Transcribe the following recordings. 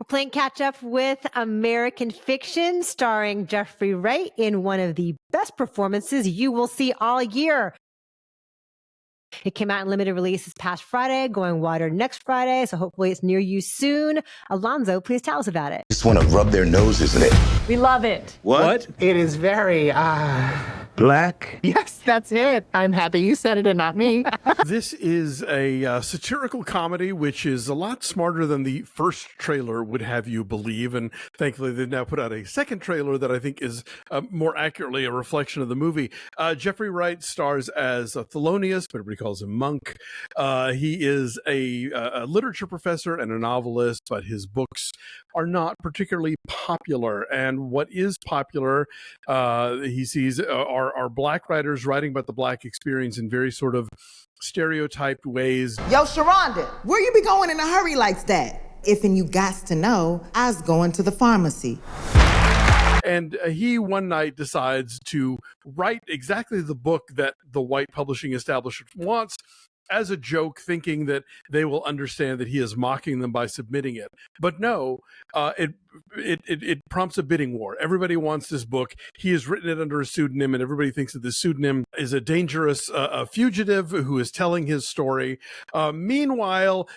We're playing catch up with American Fiction, starring Jeffrey Wright in one of the best performances you will see all year. It came out in limited release this past Friday, going wider next Friday, so hopefully it's near you soon. Alonso, please tell us about it. Just want to rub their noses in it. We love it. What? It is very, Black? Yes, that's it. I'm happy you said it and not me. This is a satirical comedy, which is a lot smarter than the first trailer would have you believe. And thankfully, they've now put out a second trailer that I think is more accurately a reflection of the movie. Jeffrey Wright stars as Thelonious, but everybody calls him Monk. He is a literature professor and a novelist, but his books are not particularly popular. And what is popular, he sees are Black writers writing about the Black experience in very sort of stereotyped ways. Yo, Sharonda, where you be going in a hurry like that? If and you gots to know, I was going to the pharmacy. And he one night decides to write exactly the book that the white publishing establishment wants, as a joke, thinking that they will understand that he is mocking them by submitting it. But no, it prompts a bidding war. Everybody wants this book. He has written it under a pseudonym, and everybody thinks that this pseudonym is a dangerous fugitive who is telling his story. Meanwhile,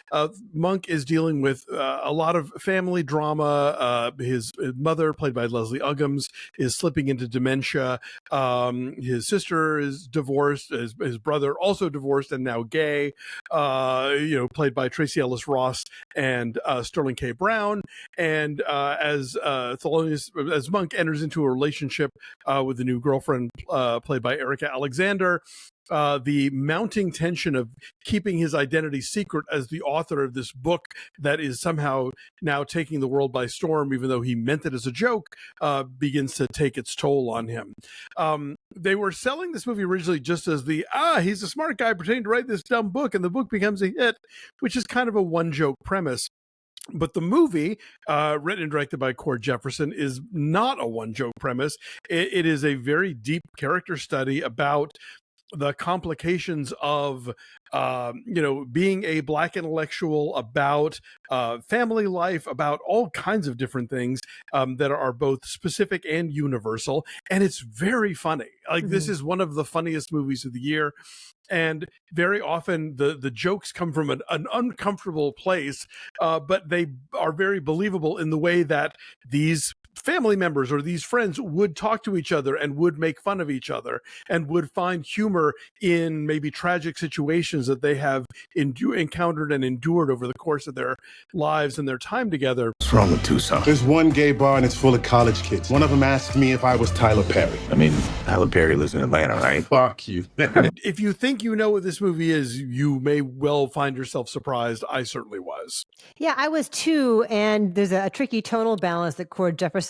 Monk is dealing with a lot of family drama. His mother, played by Leslie Uggams, is slipping into dementia. His sister is divorced. His brother also divorced and now gay, played by Tracee Ellis Ross and Sterling K. Brown. And as Thelonious, as Monk enters into a relationship with a new girlfriend played by Erika Alexander, the mounting tension of keeping his identity secret as the author of this book that is somehow now taking the world by storm, even though he meant it as a joke, begins to take its toll on him. They were selling this movie originally just as he's a smart guy pretending to write this dumb book, and the book becomes a hit, which is kind of a one-joke premise. But the movie, written and directed by Cord Jefferson, is not a one-joke premise. It is a very deep character study about the complications of, being a Black intellectual, about family life, about all kinds of different things that are both specific and universal. And it's very funny. This is one of the funniest movies of the year. And very often the jokes come from an uncomfortable place, but they are very believable in the way that these family members or these friends would talk to each other and would make fun of each other and would find humor in maybe tragic situations that they have encountered and endured over the course of their lives and their time together. What's wrong with Tucson? There's one gay bar and it's full of college kids. One of them asked me if I was Tyler Perry. I mean, Tyler Perry lives in Atlanta, right? Fuck you. If you think you know what this movie is, you may well find yourself surprised. I certainly was. Yeah, I was too. And there's a tricky tonal balance that Cord Jefferson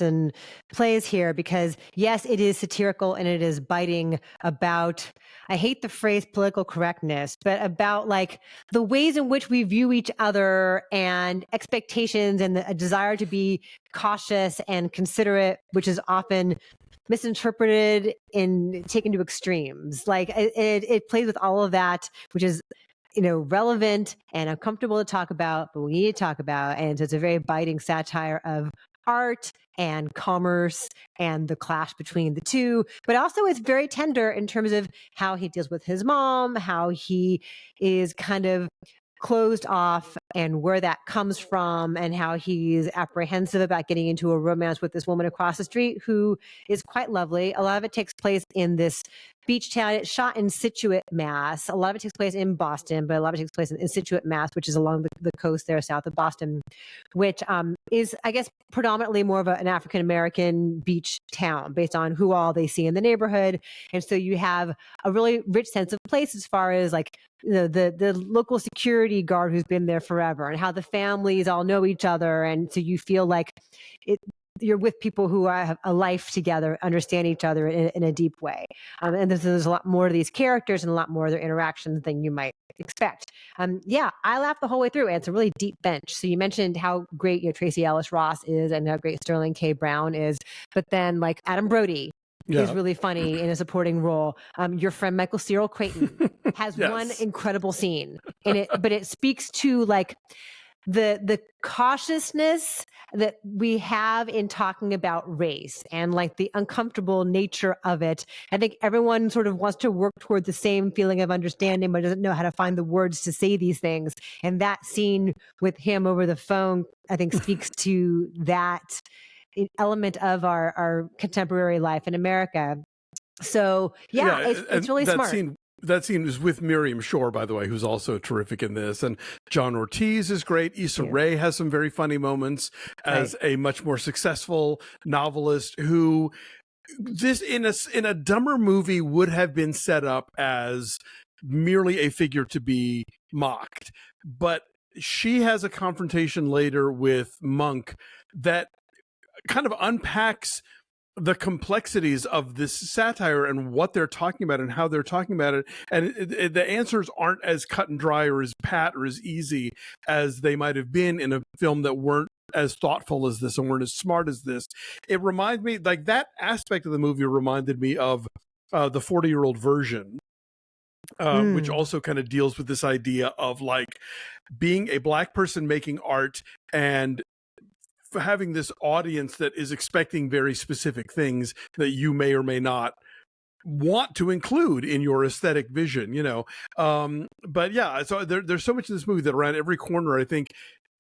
plays here, because yes, it is satirical and it is biting about, I hate the phrase political correctness, but about like the ways in which we view each other and expectations and a desire to be cautious and considerate, which is often misinterpreted and taken to extremes. Like it plays with all of that, which is relevant and uncomfortable to talk about, but we need to talk about. And so it's a very biting satire of art and commerce and the clash between the two, but also it's very tender in terms of how he deals with his mom, how he is kind of closed off and where that comes from, and how he's apprehensive about getting into a romance with this woman across the street who is quite lovely. A lot of it takes place in this beach town. It's shot in Situate, Mass. A lot of it takes place in Boston, but a lot of it takes place in Situate, Mass, which is along the coast there south of Boston, which is, I guess, predominantly more of an African-American beach town based on who all they see in the neighborhood. And so you have a really rich sense of place as far as like the local security guard who's been there forever, and how the families all know each other. And so you feel like you're with people who have a life together, understand each other in a deep way. And there's a lot more to these characters and a lot more of their interactions than you might expect. I laughed the whole way through, and it's a really deep bench. So you mentioned how great Tracee Ellis Ross is and how great Sterling K. Brown is, but then like Adam Brody is really funny in a supporting role. Your friend Michael Cyril Creighton has one incredible scene in it, but it speaks to like the cautiousness that we have in talking about race and like the uncomfortable nature of it. I think everyone sort of wants to work toward the same feeling of understanding, but doesn't know how to find the words to say these things. And that scene with him over the phone, I think, speaks to that element of our contemporary life in America. So yeah, it's really smart. That scene is with Miriam Shore, by the way, who's also terrific in this. And John Ortiz is great. Issa Rae has some very funny moments as a much more successful novelist who this in a dumber movie would have been set up as merely a figure to be mocked. But she has a confrontation later with Monk that kind of unpacks the complexities of this satire and what they're talking about and how they're talking about it. And the answers aren't as cut and dry or as pat or as easy as they might have been in a film that weren't as thoughtful as this and weren't as smart as this. It reminded me, like that aspect of the movie reminded me of the 40-Year-Old Version, which also kind of deals with this idea of like being a Black person making art and having this audience that is expecting very specific things that you may or may not want to include in your aesthetic vision, you know. But yeah, so there's so much in this movie that around every corner, I think,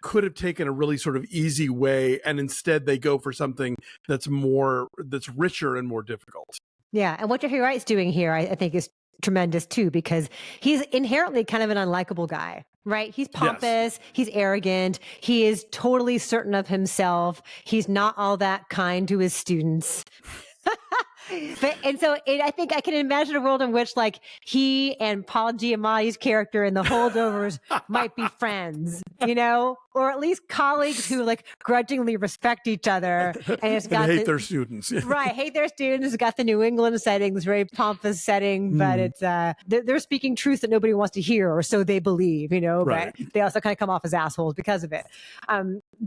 could have taken a really sort of easy way, and instead they go for something that's richer and more difficult. Yeah, and what Jeffrey Wright's doing here, I think, is tremendous too, because he's inherently kind of an unlikable guy, right? He's pompous, he's arrogant, he is totally certain of himself, he's not all that kind to his students. I think I can imagine a world in which like he and Paul Giamatti's character and the holdovers might be friends, you know, or at least colleagues who like grudgingly respect each other and hate their students. Right, hate their students. It's got the New England setting, this very pompous setting, but it's they're speaking truth that nobody wants to hear, or so they believe, you know. Right. But they also kind of come off as assholes because of it.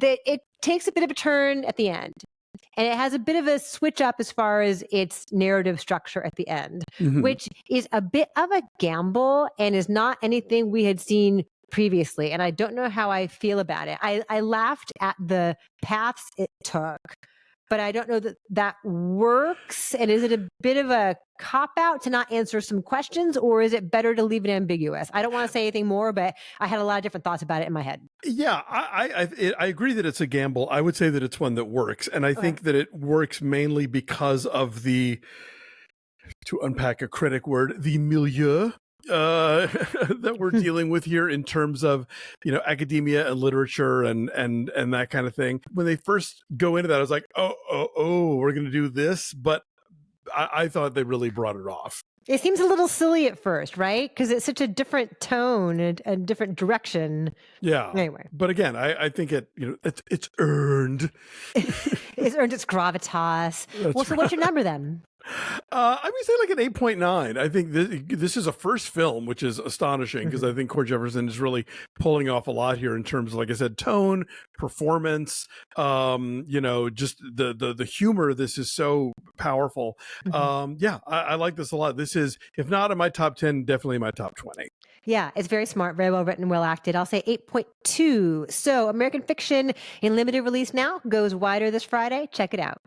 It takes a bit of a turn at the end. And it has a bit of a switch up as far as its narrative structure at the end, which is a bit of a gamble and is not anything we had seen previously. And I don't know how I feel about it. I laughed at the paths it took, but I don't know that that works. And is it a bit of a cop-out to not answer some questions, or is it better to leave it ambiguous? I don't want to say anything more, but I had a lot of different thoughts about it in my head. Yeah, I agree that it's a gamble. I would say that it's one that works. And I think that it works mainly because of to unpack a critic word, the milieu that we're dealing with here in terms of, you know, academia and literature and that kind of thing. When they first go into that, I was like, oh, we're going to do this. But I thought they really brought it off. It seems a little silly at first, right? Because it's such a different tone and a different direction. Yeah. Anyway. But again, I think it's earned. It's earned its gravitas. So what's your number then? I would say like an 8.9. I think this is a first film, which is astonishing because I think Cord Jefferson is really pulling off a lot here in terms of, like I said, tone, performance, you know, just the humor. This is so powerful. I like this a lot. This is, if not in my top 10, definitely my top 20. Yeah, it's very smart, very well written, well acted. I'll say 8.2. So American Fiction in limited release now, goes wider this Friday. Check it out.